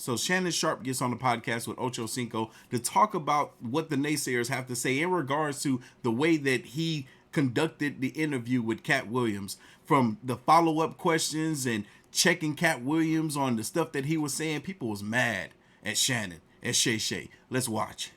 So Shannon Sharp gets on the podcast with Ocho Cinco to talk about what the naysayers have to say in regards to the way that he conducted the interview with Katt Williams, from the follow-up questions and checking Katt Williams on the stuff that he was saying. People was mad at Shannon, at Shay. Let's watch.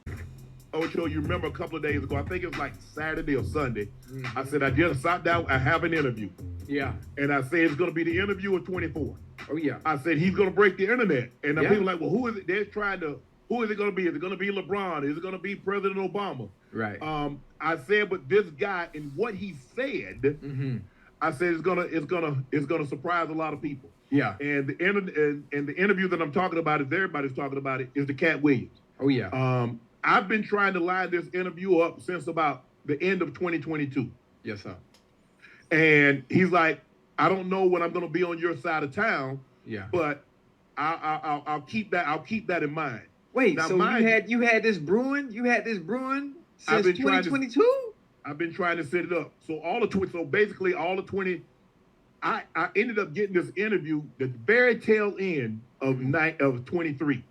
Ocho, you remember a couple of days ago, I think it was like Saturday or Sunday, I said I just sat down, I have an interview. Yeah. And I said it's going to be the interview of 24. Oh, yeah. I said he's going to break the internet. And people are like, well, who is it? They're trying to, who is it going to be? Is it going to be LeBron? Is it going to be President Obama? Right. I said, but this guy and what he said, I said it's gonna surprise a lot of people. Yeah. And the interview that I'm talking about, is everybody's talking about it, is the Katt Williams. Oh, yeah. I've been trying to line this interview up since about the end of 2022. Yes, sir. And he's like, I don't know when I'm going to be on your side of town. Yeah. But I'll keep that in mind. Wait, now, so you had this brewing? You had this brewing since 2022? I've been trying to set it up. So basically all the 20, I ended up getting this interview the very tail end of 23.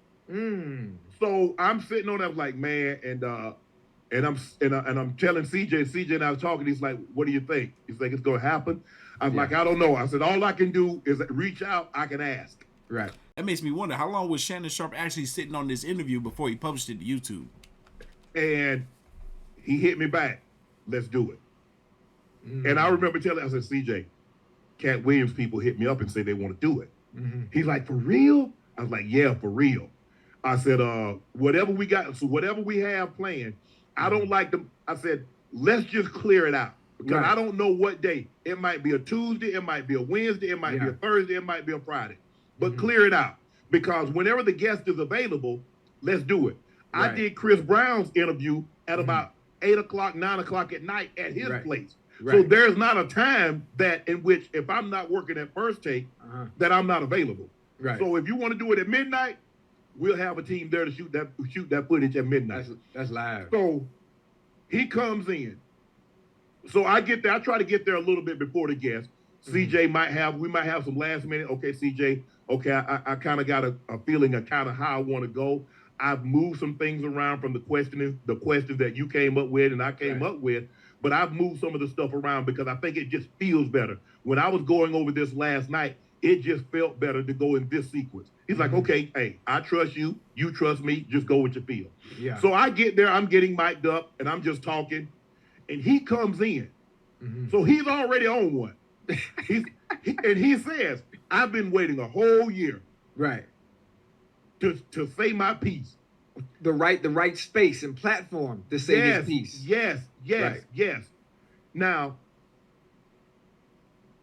So I'm sitting on that like, man, and I'm telling CJ and I was talking, he's like, what do you think? He's like, it's gonna happen. I'm like, I don't know. I said, all I can do is reach out, I can ask. Right. That makes me wonder, how long was Shannon Sharp actually sitting on this interview before he published it to YouTube? And he hit me back. Let's do it. And I remember telling, I said, CJ, Katt Williams people hit me up and say they want to do it. He's like, for real? I was like, yeah, for real. I said, whatever we got, so whatever we have planned, I don't like them. I said, let's just clear it out. Because I don't know what day. It might be a Tuesday, it might be a Wednesday, it might be a Thursday, it might be a Friday. But clear it out. Because whenever the guest is available, let's do it. I did Chris Brown's interview at about 8 o'clock, 9 o'clock at night at his place. So there's not a time that in which, if I'm not working at First Take, that I'm not available. So if you want to do it at midnight, we'll have a team there to shoot that footage at midnight. That's live. So he comes in. So I get there. I try to get there a little bit before the guest. CJ we might have some last minute. Okay, CJ. Okay, I kind of got a feeling of kind of how I want to go. I've moved some things around from the questions that you came up with and I came up with, but I've moved some of the stuff around because I think it just feels better. When I was going over this last night, it just felt better to go in this sequence. He's like, okay, hey, I trust you. You trust me. Just go with your feel. Yeah. So I get there. I'm getting mic'd up, and I'm just talking. And he comes in. So he's already on one. And he says, I've been waiting a whole year to say my piece. The right space and platform to say his piece. Yes. Now,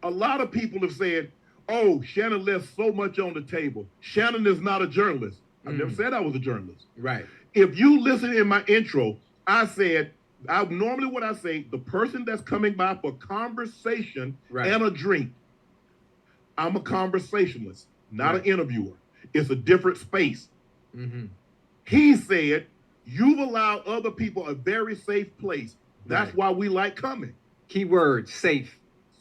a lot of people have said, oh, Shannon left so much on the table. Shannon is not a journalist. I've never said I was a journalist. Right. If you listen in my intro, I said, normally what I say, the person that's coming by for conversation and a drink, I'm a conversationalist, not an interviewer. It's a different space. He said, you've allowed other people a very safe place. That's why we like coming. Keyword, safe.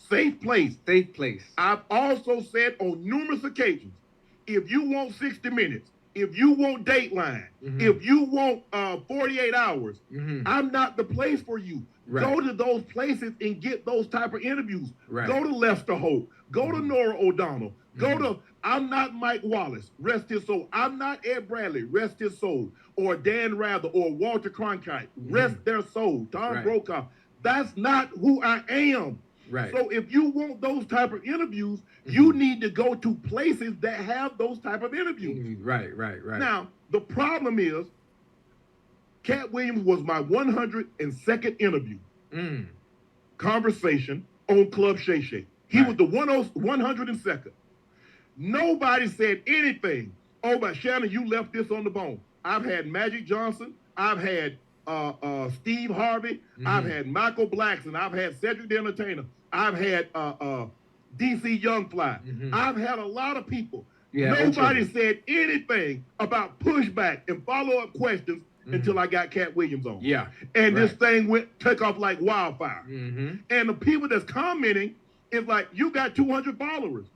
Safe place. Safe place. I've also said on numerous occasions, if you want 60 minutes, if you want Dateline, if you want 48 hours, I'm not the place for you. Go to those places and get those type of interviews. Go to Lester Holt. Go to Nora O'Donnell. Go to, I'm not Mike Wallace, rest his soul. I'm not Ed Bradley, rest his soul. Or Dan Rather or Walter Cronkite, rest their soul. Tom Brokaw. That's not who I am. So if you want those type of interviews, you need to go to places that have those type of interviews. Right. Now, the problem is, Katt Williams was my 102nd interview. Conversation on Club Shay. He was the 102nd. Nobody said anything. Oh, but Shannon, you left this on the bone. I've had Magic Johnson. I've had Steve Harvey. I've had Michael Blackson. I've had Cedric the Entertainer. I've had DC Youngfly. I've had a lot of people. Nobody said anything about pushback and follow-up questions until I got Katt Williams on. And this thing took off like wildfire. And the people that's commenting is like, you got 200 followers.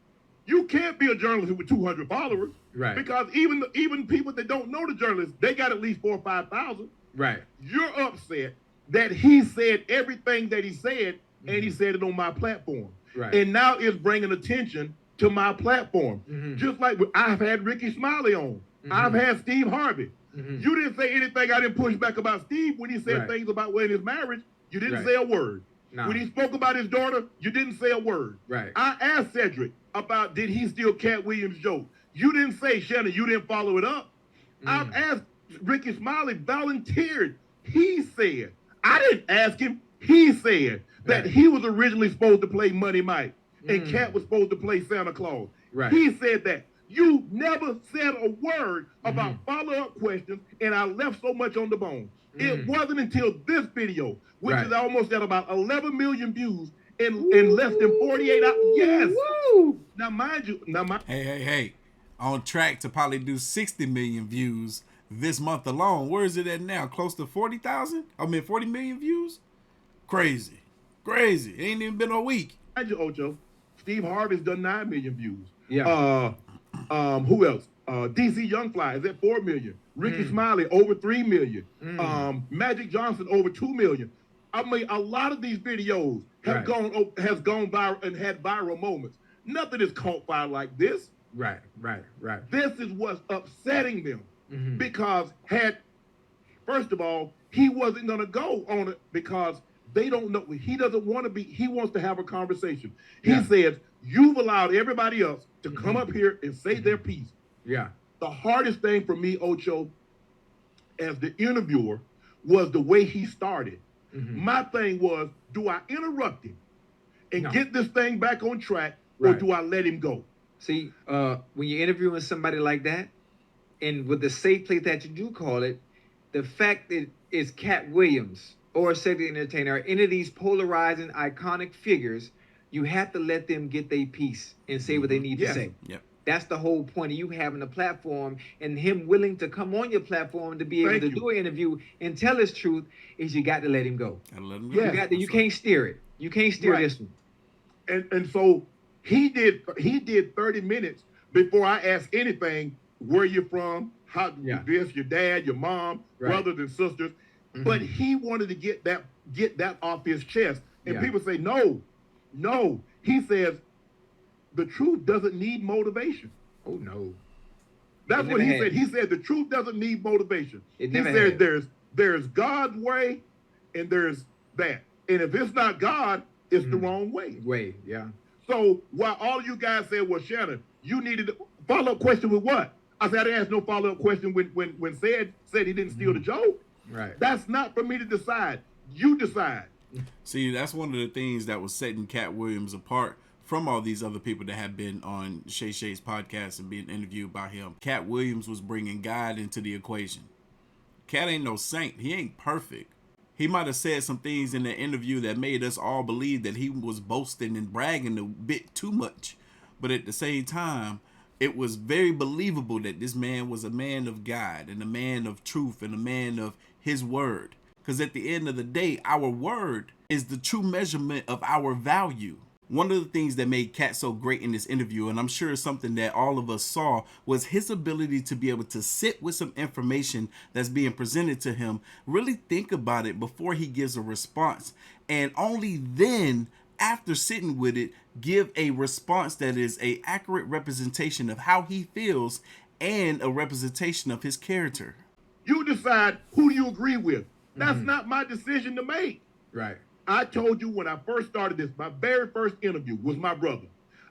You can't be a journalist with 200 followers. Right. Because even people that don't know the journalists, they got at least 4,000 or 5,000. Right. You're upset that he said everything that he said, and he said it on my platform. Right. And now it's bringing attention to my platform. Just like I've had Ricky Smiley on. I've had Steve Harvey. You didn't say anything. I didn't push back about Steve when he said things about when his marriage. You didn't say a word. No. When he spoke about his daughter, you didn't say a word. Right. I asked Cedric about did he steal Katt Williams' joke. You didn't say, Shannon, you didn't follow it up. I've asked Ricky Smiley, volunteered. He said, I didn't ask him. He said that he was originally supposed to play Money Mike and Katt was supposed to play Santa Claus. Right. He said that. You never said a word about follow-up questions, and I left so much on the bone. It wasn't until this video, which is almost at about 11 million views in less than 48 hours. Yes. Woo. Now, mind you, Hey. On track to probably do 60 million views this month alone. Where is it at now? Close to 40,000? 40 million views? Crazy. It ain't even been a week. Mind you, Ocho, Steve Harvey's done 9 million views. Yeah. Who else? DC Youngfly is at 4 million. Ricky Smiley over 3 million. Magic Johnson over 2 million. I mean, a lot of these videos have gone viral and had viral moments. Nothing is caught fire like this. Right. This is what's upsetting them because first of all, he wasn't going to go on it because they don't know. He doesn't want to be. He wants to have a conversation. He says, you've allowed everybody else to come up here and say their piece. Yeah. The hardest thing for me, Ocho, as the interviewer, was the way he started. My thing was, do I interrupt him and get this thing back on track, or do I let him go? See, when you're interviewing somebody like that, and with the safe place that you do call it, the fact that it's Katt Williams or Cedric the Entertainer or any of these polarizing, iconic figures, you have to let them get their piece and say what they need to say. Yep. That's the whole point of you having a platform and him willing to come on your platform to be able to do an interview and tell his truth is you got to let him go. Gotta let him go. You can't steer it. You can't steer this one. And so he did 30 minutes before I asked anything, where you from, how this, your dad, your mom, brothers and sisters. But he wanted to get that off his chest. And people say, no. He says, the truth doesn't need motivation. Oh, no. That's what he said. He said the truth doesn't need motivation. He said there's God's way and there's that. And if it's not God, it's the wrong way. So while all you guys said, well, Shannon, you needed a follow-up question with what? I said I didn't ask no follow-up question when said he didn't steal the joke. Right. That's not for me to decide. You decide. See, that's one of the things that was setting Katt Williams apart from all these other people that have been on Shay's podcast and being interviewed by him. Katt Williams was bringing God into the equation. Katt ain't no saint. He ain't perfect. He might have said some things in the interview that made us all believe that he was boasting and bragging a bit too much. But at the same time, it was very believable that this man was a man of God and a man of truth and a man of his word. Because at the end of the day, our word is the true measurement of our value. One of the things that made Katt so great in this interview, and I'm sure it's something that all of us saw, was his ability to be able to sit with some information that's being presented to him, really think about it before he gives a response, and only then, after sitting with it, give a response that is an accurate representation of how he feels and a representation of his character. You decide who do you agree with. That's not my decision to make. Right. I told you when I first started this, my very first interview was my brother.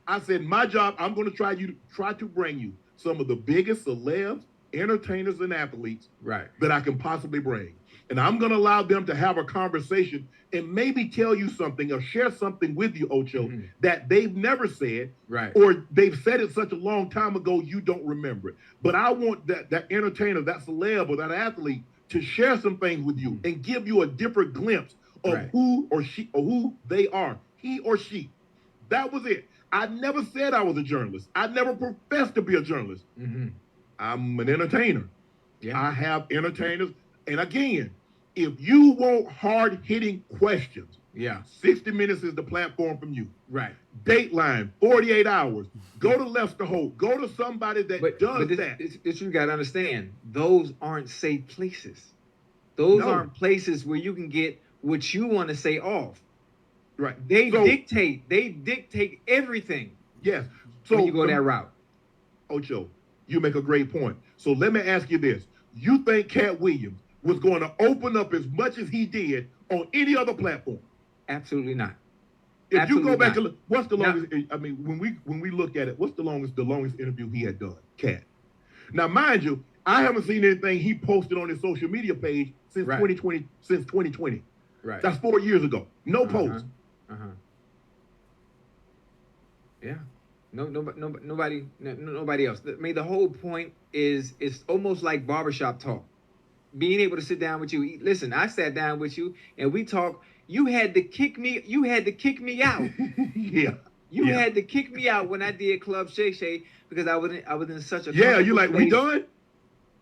I said, my job, I'm going to try to bring you some of the biggest celebs, entertainers, and athletes that I can possibly bring. And I'm going to allow them to have a conversation and maybe tell you something or share something with you, Ocho, that they've never said, or they've said it such a long time ago you don't remember it. But I want that entertainer, that celeb, or that athlete to share some things with you and give you a different glimpse of who or she or who they are, he or she. That was it. I never said I was a journalist. I never professed to be a journalist. I'm an entertainer. I have entertainers. And again, If you want hard-hitting questions, Yeah. 60 Minutes is the platform from you. Right. Dateline, 48 Hours. Go to Lester Holt. Go to somebody that does that. This you got to understand. Those aren't safe places. Those aren't places where you can get what you want to say off. Right. They dictate everything. Yes. So when you go that route. Ocho, you make a great point. So let me ask you this. You think Katt Williams was going to open up as much as he did on any other platform? Absolutely not. If Absolutely you go back not. to look, what's the longest? I mean, when we look at it, what's the longest interview he had done? Katt. Now, mind you, I haven't seen anything he posted on his social media page since 2020. Since 2020. Right. That's 4 years ago. No post. Yeah. Nobody else. I mean, the whole point is it's almost like barbershop talk. Being able to sit down with you. Listen, I sat down with you and we talked. You had to kick me out. Yeah. You had to kick me out when I did Club SHAY because I was in such a you like, place. we done?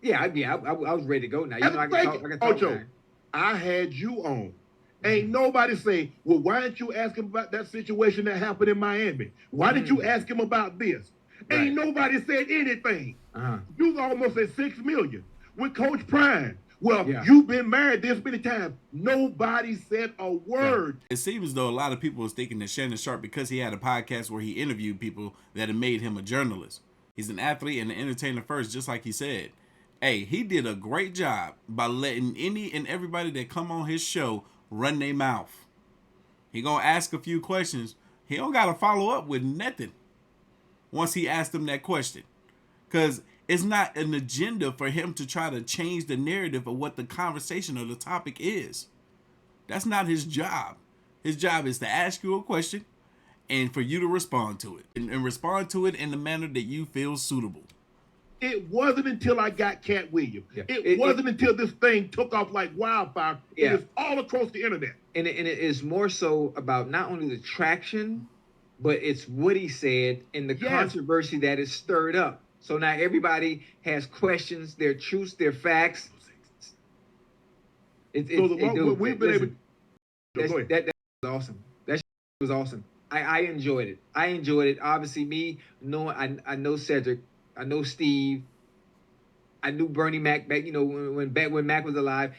Yeah, I was ready to go now. You know, I can talk Ocho, now. I had you on. Ain't nobody say, well, why didn't you ask him about that situation that happened in Miami? Why didn't you ask him about this? Right. Ain't nobody said anything. You almost at 6 million with Coach Prime. Well, you've been married this many times. Nobody said a word. It seems as though a lot of people was thinking that Shannon Sharpe, because he had a podcast where he interviewed people, that it made him a journalist. He's an athlete and an entertainer first, just like he said. Hey, he did a great job by letting any and everybody that come on his show run their mouth. He gonna ask a few questions. He don't gotta follow up with nothing once he asked them that question. Because it's not an agenda for him to try to change the narrative of what the conversation or the topic is. That's not his job. His job is to ask you a question and for you to respond to it. And respond to it in the manner that you feel suitable. It wasn't until I got Katt Williams. Yeah. It wasn't until this thing took off like wildfire. Yeah. It is all across the internet. And it is more so about not only the traction, but it's what he said and the controversy that is stirred up. So now everybody has questions, their truths, their facts. We've been able. That was awesome. That was awesome. I enjoyed it. I enjoyed it. Obviously, me knowing I know Cedric, I know Steve, I knew Bernie Mac back. You know when Mac was alive.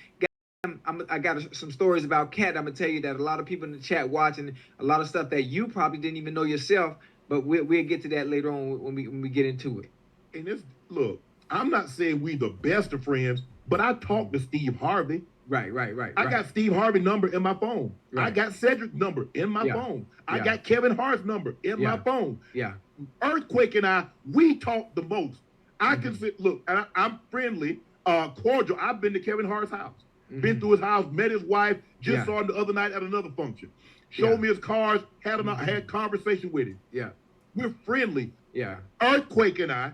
I got some stories about Katt. I'm gonna tell you that a lot of people in the chat watching a lot of stuff that you probably didn't even know yourself. But we'll get to that later on when we get into it. And look, I'm not saying we the best of friends, but I talked to Steve Harvey. Right. I got Steve Harvey's number in my phone. Right. I got Cedric's number in my phone. I got Kevin Hart's number in my phone. Yeah. Earthquake and we talk the most. I can sit, look, and I'm friendly, cordial. I've been to Kevin Hart's house. Been through his house, met his wife, just saw him the other night at another function. Showed me his cars, had conversation with him. Yeah. We're friendly. Yeah. Earthquake and I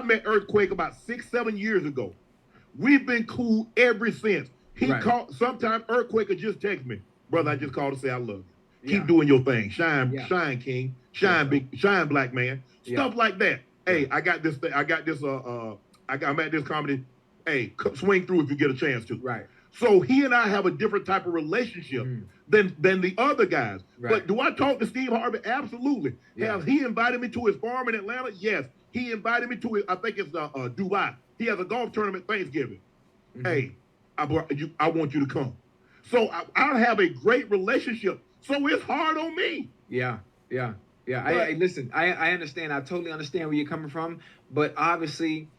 met Earthquake about 6-7 years ago. We've been cool ever since. He called. Sometimes Earthquake will just text me, brother. I just called to say I love you. Keep doing your thing. Shine, shine, king. Shine, big. Shine, black man. Stuff like that. Hey, I got this thing. I'm at this comedy. Hey, swing through if you get a chance to. Right. So he and I have a different type of relationship than the other guys. Right. But do I talk to Steve Harvey? Absolutely. Has he invited me to his farm in Atlanta? Yes. He invited me to his, I think it's Dubai. He has a golf tournament Thanksgiving. Hey, I want you to come. So I have a great relationship. So it's hard on me. Yeah. Listen, I understand. I totally understand where you're coming from. But obviously,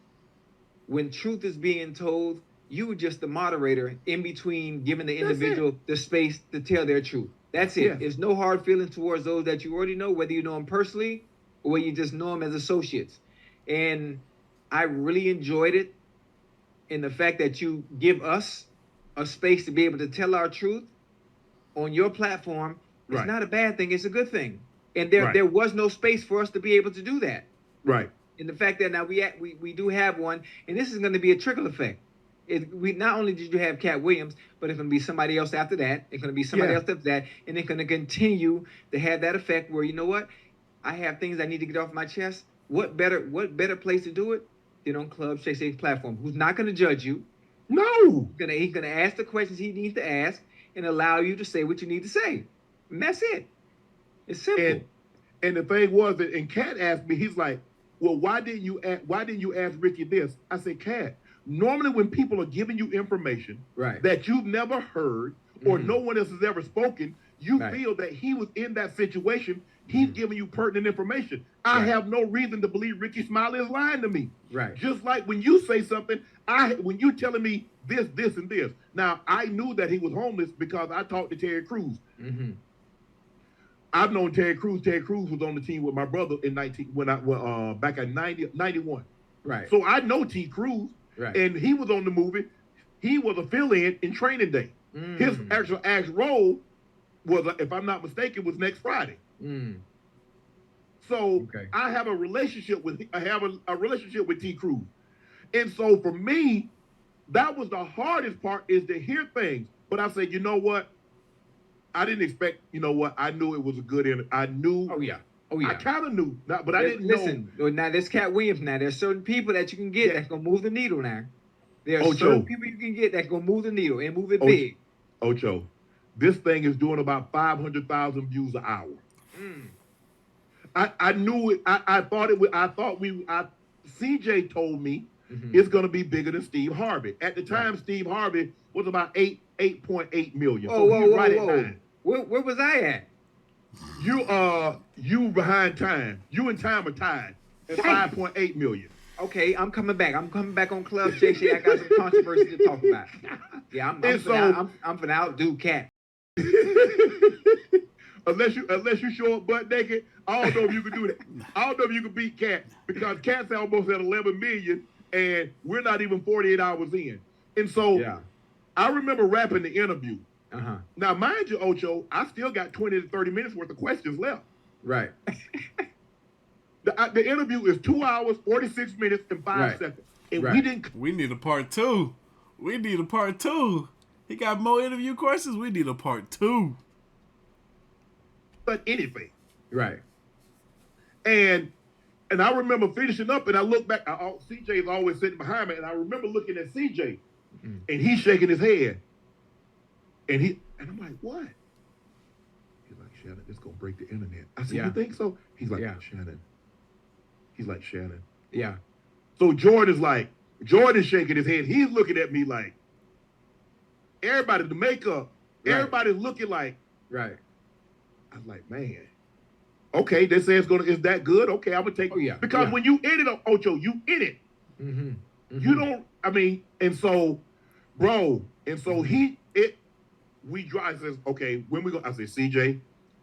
when truth is being told, you were just the moderator in between giving the individual the space to tell their truth. That's it. Yeah. There's no hard feelings towards those that you already know, whether you know them personally or whether you just know them as associates. And I really enjoyed it in the fact that you give us a space to be able to tell our truth on your platform. It's not a bad thing. It's a good thing. And there was no space for us to be able to do that. Right. And the fact that now we do have one, and this is going to be a trickle effect. We not only did you have Katt Williams, but it's going to be somebody else after that. It's going to be somebody else after that, and it's going to continue to have that effect where, you know what, I have things I need to get off my chest. What better place to do it than on Club SHAY's platform? Who's not going to judge you, No. He's gonna ask the questions he needs to ask and allow you to say what you need to say. And that's it. It's simple. And the thing was that, and Katt asked me, he's like, well, why didn't you ask Ricky this? I said, Katt, normally when people are giving you information that you've never heard or no one else has ever spoken, you feel that he was in that situation. He's giving you pertinent information. I have no reason to believe Ricky Smiley is lying to me. Right. Just like when you say something, when you're telling me this, and this. Now, I knew that he was homeless because I talked to Terry Crews. I've known Terry Crews. Terry Crews was on the team with my brother in back in 91. Right. So I know T. Crews. Right. And he was on the movie. He was a fill-in Training Day. His actual role was, if I'm not mistaken, was next Friday. So I have a relationship with T. Crews. And so for me, that was the hardest part, is to hear things. But I said, you know what? I didn't expect, I knew it was a good interview. I knew. Oh, yeah. I kind of knew, but I didn't know. Listen, now there's Katt Williams now. There's certain people that you can get that's going to move the needle now. There are certain people you can get that's going to move the needle and move it big. Ocho, this thing is doing about 500,000 views an hour. I knew it. I thought CJ told me it's going to be bigger than Steve Harvey. At the time, Steve Harvey was about 8.8 million. Whoa. Where was I at? You behind time. You and time are tied at 5.8 million. Okay, I'm coming back. I'm coming back on Club SHAY. I got some controversy to talk about. Yeah, I'm finna outdo Katt. Unless you show up butt naked, I don't know if you can do that. I don't know if you can beat Katt, because Katt's almost at 11 million and we're not even 48 hours in. And so I remember rapping the interview. Now, mind you, Ocho, I still got 20 to 30 minutes worth of questions left. Right. The interview is 2 hours, 46 minutes, and 5 seconds. And we need a part two. He got more interview questions. We need a part 2. But anything. Right. And I remember finishing up, and I look back. CJ is always sitting behind me, and I remember looking at CJ, and he's shaking his head. And I'm like, what? He's like, Shannon, it's going to break the internet. I said, you think so? He's like, Shannon. He's like, Shannon. Yeah. So Jordan's shaking his head. He's looking at me like, everybody, the makeup, everybody's looking like. Right. I was like, man, okay, they say it's that good. Okay, I'm going to take it. Because when you in it, Ocho, you in it. You don't, and so, bro, we drive, says, okay, when we go, I say, CJ,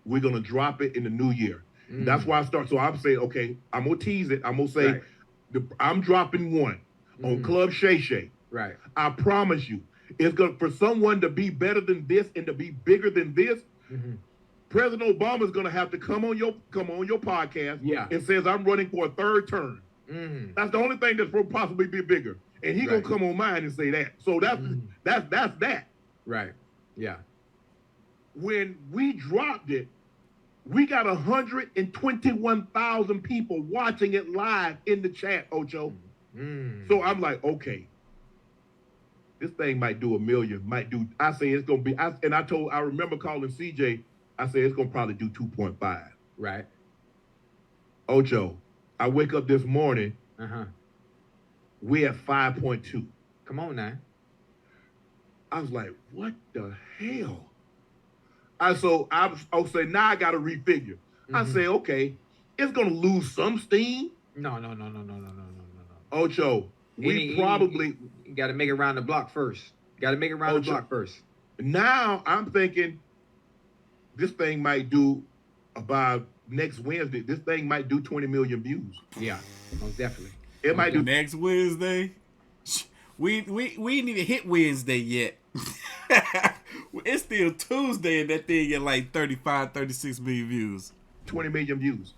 we're going to drop it in the new year. That's why I start. So I'm saying, okay, I'm going to tease it. I'm going to say, I'm dropping one on Club SHAY. Right. I promise you, it's going for someone to be better than this and to be bigger than this. President Obama is going to have to come on your podcast and says, I'm running for a third term. That's the only thing that's possibly be bigger. And he's going to come on mine and say that. So that's that. Right. Yeah. When we dropped it, we got 121,000 people watching it live in the chat, Ocho. So I'm like, okay, this thing might do 1 million, I say it's going to be, I remember calling CJ, I said it's going to probably do 2.5. Right. Ocho, I wake up this morning, we at 5.2. Come on now. I was like, what the hell? I say, now I got to refigure. I say, okay, it's going to lose some steam. No. Ocho, we probably got to make it around the block first. Now I'm thinking this thing might do about next Wednesday. This thing might do 20 million views. Yeah, most definitely. It might do next Wednesday. We need to hit Wednesday yet. It's still Tuesday and that thing get like 35, 36 million views. 20 million views.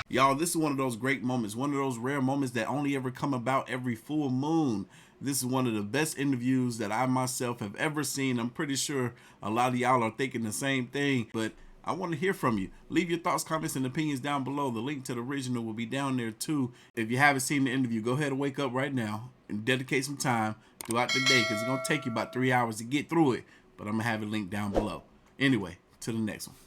Y'all, this is one of those great moments, one of those rare moments that only ever come about every full moon. This is one of the best interviews that I myself have ever seen. I'm pretty sure a lot of y'all are thinking the same thing, but I want to hear from you. Leave your thoughts, comments, and opinions down below. The link to the original will be down there too. If you haven't seen the interview, go ahead and wake up right now and dedicate some time throughout the day, because it's going to take you about 3 hours to get through it. But I'm going to have it linked down below. Anyway, to the next one.